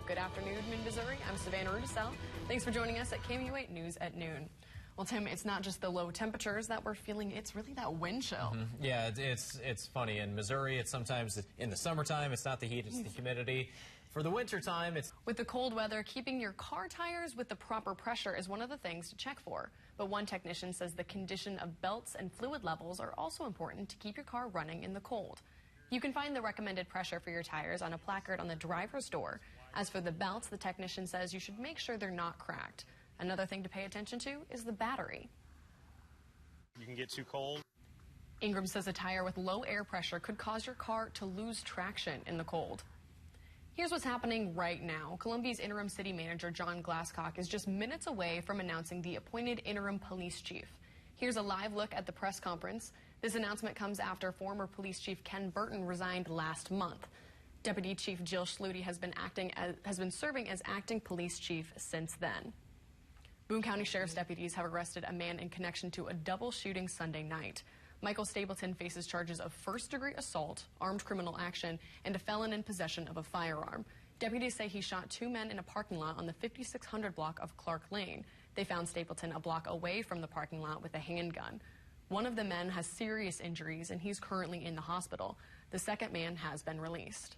Good afternoon in Missouri. I'm Savannah Rudicel. Thanks for joining us at KMU8 News at noon. Well, Tim, it's not just the low temperatures that we're feeling, it's really that wind chill. Yeah, it's funny. In Missouri, it's sometimes in the summertime, it's not the heat, it's the humidity. For the winter time, it's... With the cold weather, keeping your car tires with the proper pressure is one of the things to check for. But one technician says the condition of belts and fluid levels are also important to keep your car running in the cold. You can find the recommended pressure for your tires on a placard on the driver's door. As for the belts, the technician says you should make sure they're not cracked. Another thing to pay attention to is the battery. You can get too cold. Ingram says a tire with low air pressure could cause your car to lose traction in the cold. Here's what's happening right now. Columbia's interim city manager, John Glasscock, is just minutes away from announcing the appointed interim police chief. Here's a live look at the press conference. This announcement comes after former police chief Ken Burton resigned last month. Deputy Chief Jill Schluty has been serving as acting police chief since then. Boone County Sheriff's deputies have arrested a man in connection to a double shooting Sunday night. Michael Stapleton faces charges of first-degree assault, armed criminal action, and a felon in possession of a firearm. Deputies say he shot two men in a parking lot on the 5600 block of Clark Lane. They found Stapleton a block away from the parking lot with a handgun. One of the men has serious injuries, and he's currently in the hospital. The second man has been released.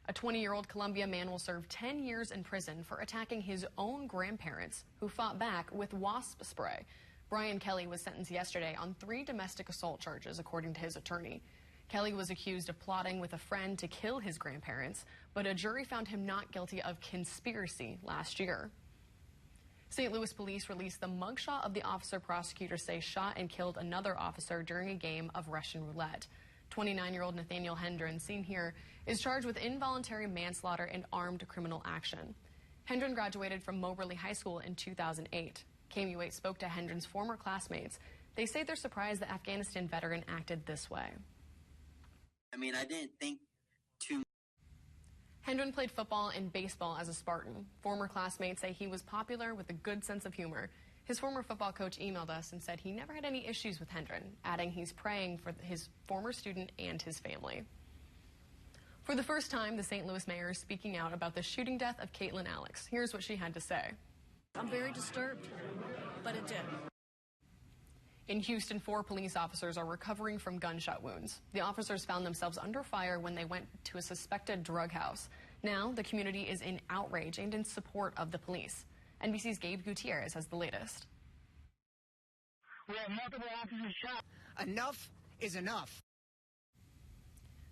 A 20-year-old Columbia man will serve 10 years in prison for attacking his own grandparents, who fought back with wasp spray. Brian Kelly was sentenced yesterday on 3 domestic assault charges, according to his attorney. Kelly was accused of plotting with a friend to kill his grandparents, but a jury found him not guilty of conspiracy last year. St. Louis police released the mugshot of the officer prosecutors say shot and killed another officer during a game of Russian roulette. 29-year-old Nathaniel Hendren, seen here, is charged with involuntary manslaughter and armed criminal action. Hendren graduated from Moberly High School in 2008. KMU8 spoke to Hendren's former classmates. They say they're surprised the Afghanistan veteran acted this way. I mean, I didn't think too. Hendren played football and baseball as a Spartan. Former classmates say he was popular with a good sense of humor. His former football coach emailed us and said he never had any issues with Hendren, adding he's praying for his former student and his family. For the first time, the St. Louis mayor is speaking out about the shooting death of Caitlin Alex. Here's what she had to say. I'm very disturbed, but it did. In Houston, 4 police officers are recovering from gunshot wounds. The officers found themselves under fire when they went to a suspected drug house. Now, the community is in outrage and in support of the police. NBC's Gabe Gutierrez has the latest. We have multiple officers shot. Enough is enough.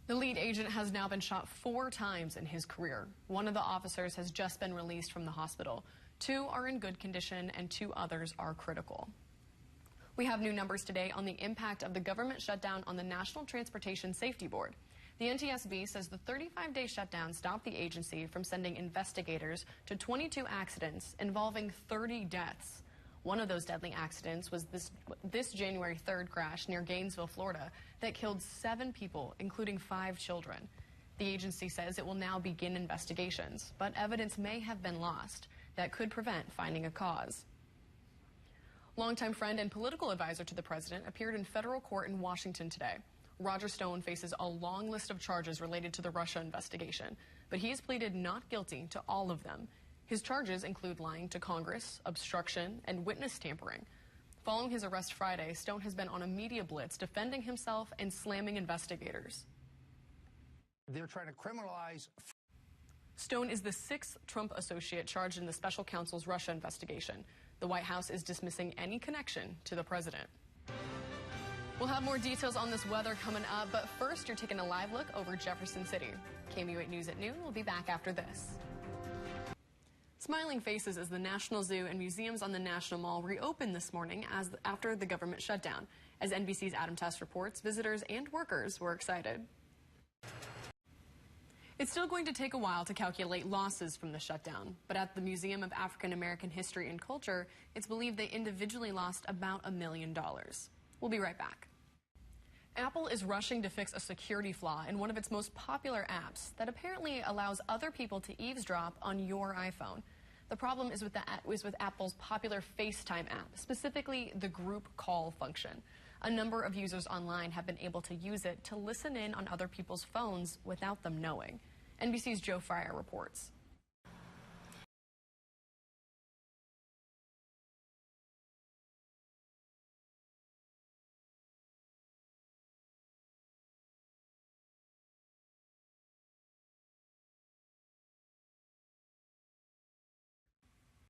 The lead agent has now been shot 4 times in his career. One of the officers has just been released from the hospital. 2 are in good condition and 2 others are critical. We have new numbers today on the impact of the government shutdown on the National Transportation Safety Board. The NTSB says the 35-day shutdown stopped the agency from sending investigators to 22 accidents involving 30 deaths. One of those deadly accidents was this January 3rd crash near Gainesville, Florida, that killed 7 people, including 5 children. The agency says it will now begin investigations, but evidence may have been lost that could prevent finding a cause. Longtime friend and political advisor to the president appeared in federal court in Washington today. Roger Stone faces a long list of charges related to the Russia investigation, but he has pleaded not guilty to all of them. His charges include lying to Congress, obstruction, and witness tampering. Following his arrest Friday, Stone has been on a media blitz defending himself and slamming investigators. They're trying to criminalize. Stone is the 6th Trump associate charged in the special counsel's Russia investigation. The White House is dismissing any connection to the president. We'll have more details on this weather coming up, but first you're taking a live look over Jefferson City. KMU8 News at noon will be back after this. Smiling faces as the National Zoo and museums on the National Mall reopened this morning after the government shutdown. As NBC's Adam Test reports, visitors and workers were excited. It's still going to take a while to calculate losses from the shutdown, but at the Museum of African American History and Culture, it's believed they individually lost about $1 million. We'll be right back. Apple is rushing to fix a security flaw in one of its most popular apps that apparently allows other people to eavesdrop on your iPhone. The problem is with Apple's popular FaceTime app, specifically the group call function. A number of users online have been able to use it to listen in on other people's phones without them knowing. NBC's Joe Fryer reports.